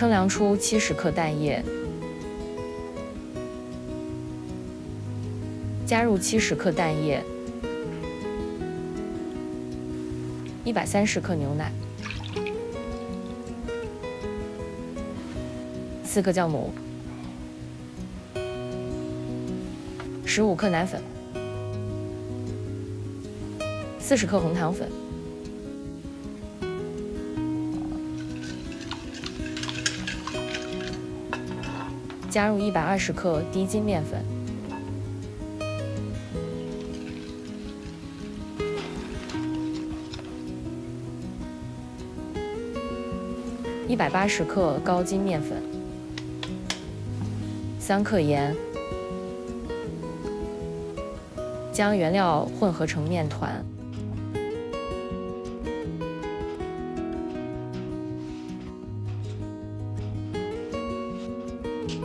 称量出70克蛋液，加入70克蛋液，130克牛奶，4个酵母，15克奶粉，40克红糖粉，加入120克低筋面粉，180克高筋面粉，3克盐，将原料混合成面团。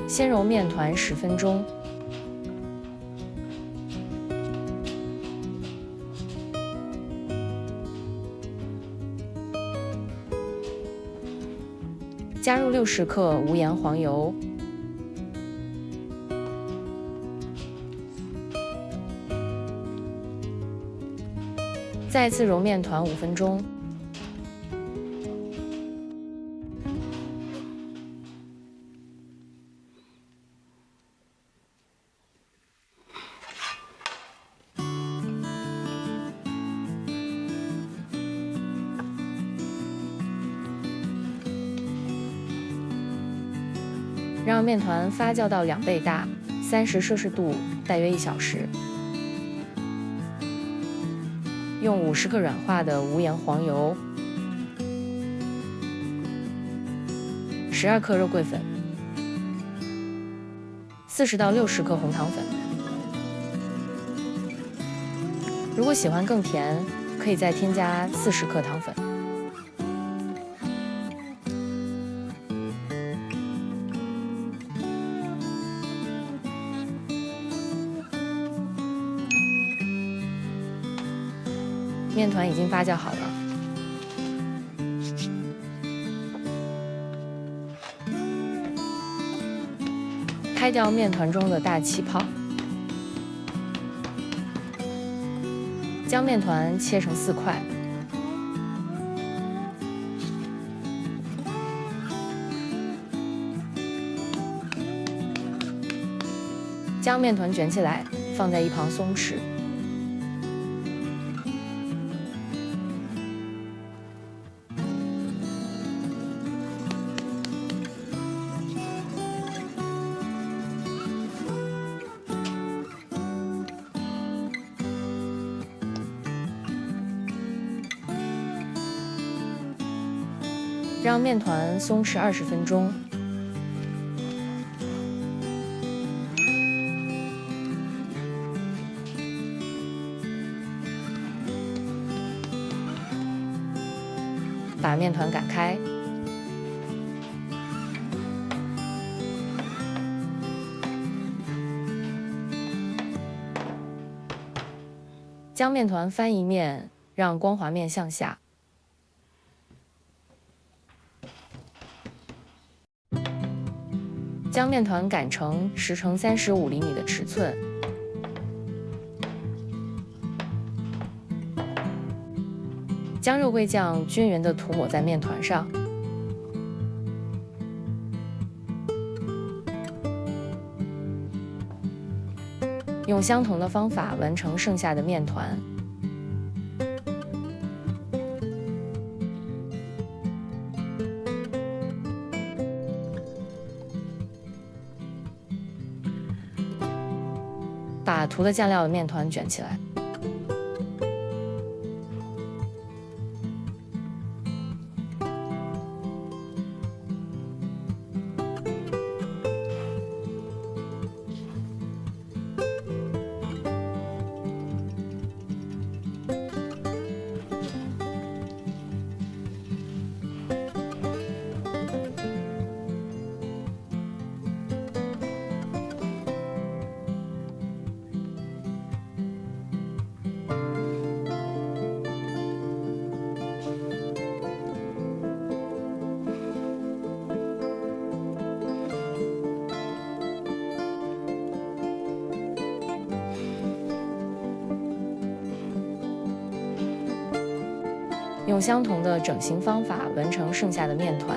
先揉面团10分钟，加入60克无盐黄油，再次揉面团5分钟。让面团发酵到2倍大，30摄氏度，大约1小时。用50克软化的无盐黄油，12克肉桂粉，40到60克红糖粉。如果喜欢更甜，可以再添加40克糖粉。面团已经发酵好了，开掉面团中的大气泡，将面团切成4块，将面团卷起来，放在一旁松弛。让面团松弛20分钟。把面团擀开，将面团翻一面，让光滑面向下。将面团擀成10乘35厘米的尺寸，将肉桂酱均匀地涂抹在面团上，用相同的方法完成剩下的面团。把涂了酱料的面团卷起来，用相同的整形方法完成剩下的面团。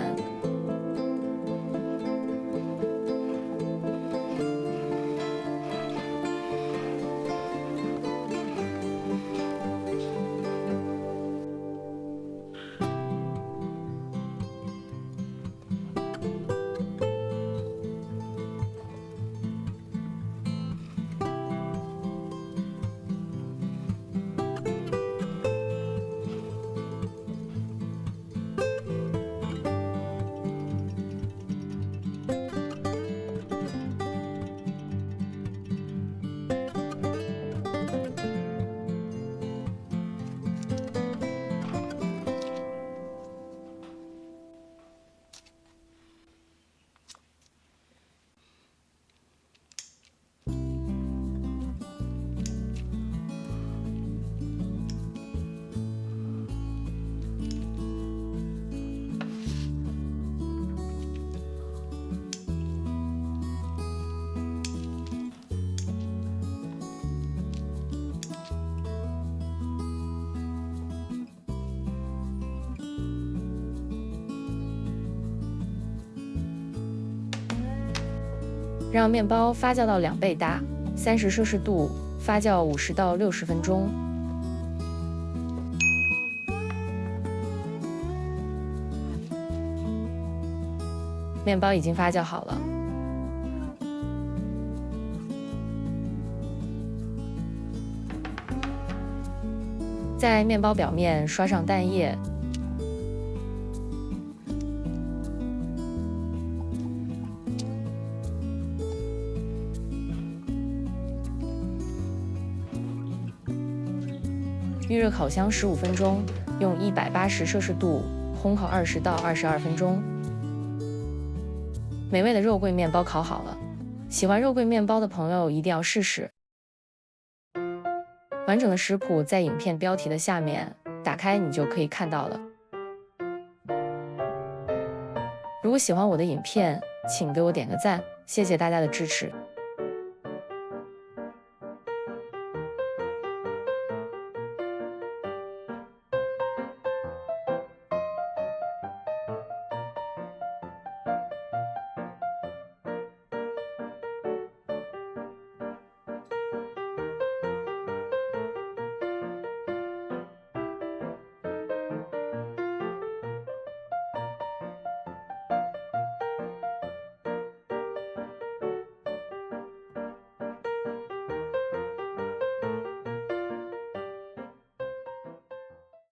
让面包发酵到2倍大，30摄氏度，发酵50到60分钟。面包已经发酵好了，在面包表面刷上蛋液。预热烤箱15分钟，用180摄氏度烘烤20到22分钟。美味的肉桂面包烤好了，喜欢肉桂面包的朋友一定要试试。完整的食谱在影片标题的下面，打开你就可以看到了。如果喜欢我的影片，请给我点个赞，谢谢大家的支持。